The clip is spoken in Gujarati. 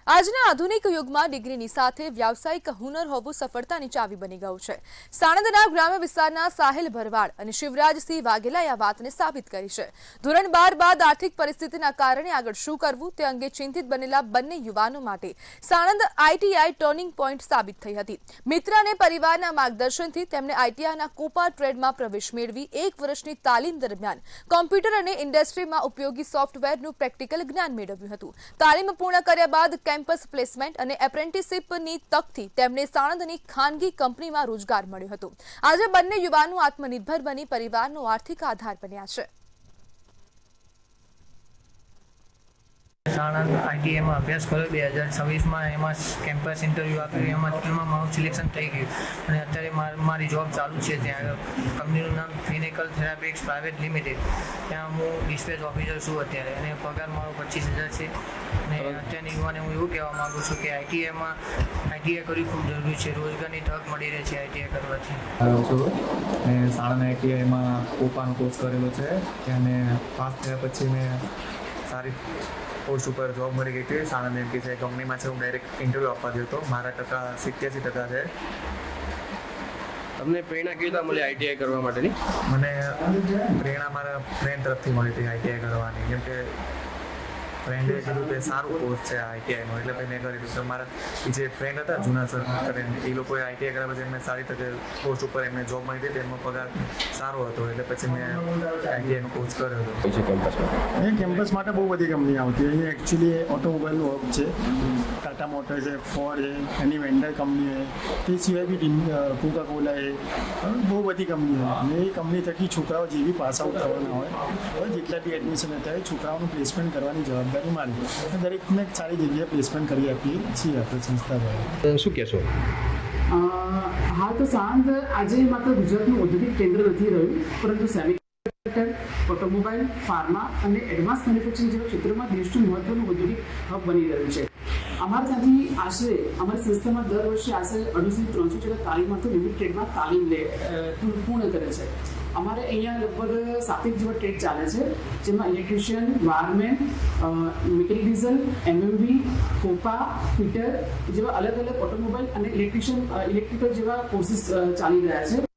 આજના આધુનિક યુગમાં ડિગ્રીની સાથે વ્યાવસાયિક હુનર હોવું સફળતાની ચાવી બની ગયું છે। સાણંદના ગ્રામ્ય વિસ્તારના સાહિલ ભરવાડ અને શિવરાજસિંહ વાઘેલાએ આ વાતને સાબિત કરી છે। ધોરણ 12 બાદ આર્થિક પરિસ્થિતિના કારણે આગળ શું કરવું તે અંગે ચિંતિત બનેલા બંને યુવાનો માટે સાણંદ આઈટીઆઈ ટર્નિંગ પોઈન્ટ સાબિત થઈ હતી। મિત્ર અને પરિવારના માર્ગદર્શનથી તેમણે આઈટીઆઈના કોપા ટ્રેડમાં પ્રવેશ મેળવી 1 વર્ષની તાલીમ દરમિયાન કોમ્પ્યુટર અને ઇન્ડસ્ટ્રીમાં ઉપયોગી સોફ્ટવેરનું પ્રેક્ટિકલ જ્ઞાન મેળવ્યું હતું। તાલીમ પૂર્ણ કર્યા બાદ કેમ્પસ પ્લેસમેન્ટ અને એપ્રેન્ટિસશિપની તકથી તેમને સાણંદની ખાનગી કંપનીમાં રોજગાર મળ્યો હતો। આજે બંને યુવાનો આત્મનિર્ભર બની પરિવારનો આર્થિક આધાર બન્યા છે। સાણંદ આઈટીઆઈમાં અભ્યાસ કર્યો 2026માં એમાં કેમ્પસ ઇન્ટરવ્યૂ આપ્યું એમાં મારું સિલેક્શન થઈ ગયું અને અત્યારે મારી જોબ ચાલુ છે। ત્યાં કંપનીનું નામ ક્લિનિકલ થેરાપિક્સ પ્રાઇવેટ લિમિટેડ, ત્યાં હું ડિસ્પેચ ઓફિસર છું અત્યારે અને પગાર મારો 25,000 છે। અને અત્યારની યુવાને હું એવું કહેવા માગું છું કે આઈટીઆઈ કરવી ખૂબ જરૂરી છે। રોજગારની તક મળી રહે છે આઈટીઆઈ કરવાથી। મેં સાણંદ આઈટીઆઈમાં કોપાનો કોર્સ કરેલો છે। ત્યાં મેં પાસ થયા પછી મેં સારી પોસ્ટ ઉપર જોબ મળી ગઈ હતી। સાણંદ એમ કે છે કંપનીમાં છે, હું ડાયરેક્ટ ઇન્ટરવ્યૂ આપવા ગયો હતો। મારા ટકા 87% છે। તમને પ્રેરણા કેવી રીતે મળી આઈટીઆઈ કરવા માટેની? મને પ્રેરણા મારા ફ્રેન્ડ તરફથી મળી હતી આઈટીઆઈ કરવાની, કેમ કે ફ્રેન્ડે કીધું કે સારું કોર્સ છે આઈટીઆઈનો, એટલે પછી મેં કરી દીધું। તો મારા જે ફ્રેન્ડ હતા જૂના સર કરીને, એ લોકોએ આઈટીઆઈ કર્યા પછી એમને સારી તકે પોસ્ટ ઉપર એમને જોબ મળી હતી, તેમનો પગાર સારો હતો, એટલે પછી મેં આઈટીઆઈનો કોર્સ કર્યો હતો। અહીં કેમ્પસ માટે બહુ બધી કંપની આવતી હોય। અહીં એકચ્યુઅલી ઓટોમોબાઈલનું હબ છે, ટાટા મોટર્સ છે, ફોર્ડ છે, એની વેન્ડર કંપની છે, તે સિવાય બી કોકા કોલા છે, બહુ બધી કંપની હોય અને એ કંપની થકી છોકરાઓ જે બી પાસ આઉટ થવાના હોય, જેટલા બી એડમિશન હતા એ છોકરાઓનું પ્લેસમેન્ટ કરવાની જવાબદારી મારી। દરેકને સારી જગ્યાએ પ્લેસમેન્ટ કરી આપીએ છીએ આપણે સંસ્થા દ્વારા। શું કહેશો? હાલ તો સાણંદ આજે માત્ર ગુજરાતનું ઔદ્યોગિક કેન્દ્ર નથી રહ્યું, પરંતુ સેમિકન્ડક્ટર, ઓટોમોબાઈલ, ફાર્મા અને એડવાન્સ મેન્યુફેક્ચરિંગ જેવા ક્ષેત્રોમાં દેશનું મહત્વનું ઔદ્યોગિક હબ બની રહ્યું છે। અમારે ત્યાંથી આશરે અમારી સંસ્થામાં દર વર્ષે આશરે 250-300 જેટલા તાલીમાર્થીઓ વિવિધ ટ્રેડમાં તાલીમ પૂર્ણ કરે છે। અમારે અહીંયા લગભગ 7 જેવા ટ્રેડ ચાલે છે, જેમાં electrician, wireman, mechanic diesel, MMV, COPA, fitter જેવા અલગ અલગ ઓટોમોબાઈલ અને ઇલેક્ટ્રિકલ જેવા કોર્સીસ ચાલી રહ્યા છે।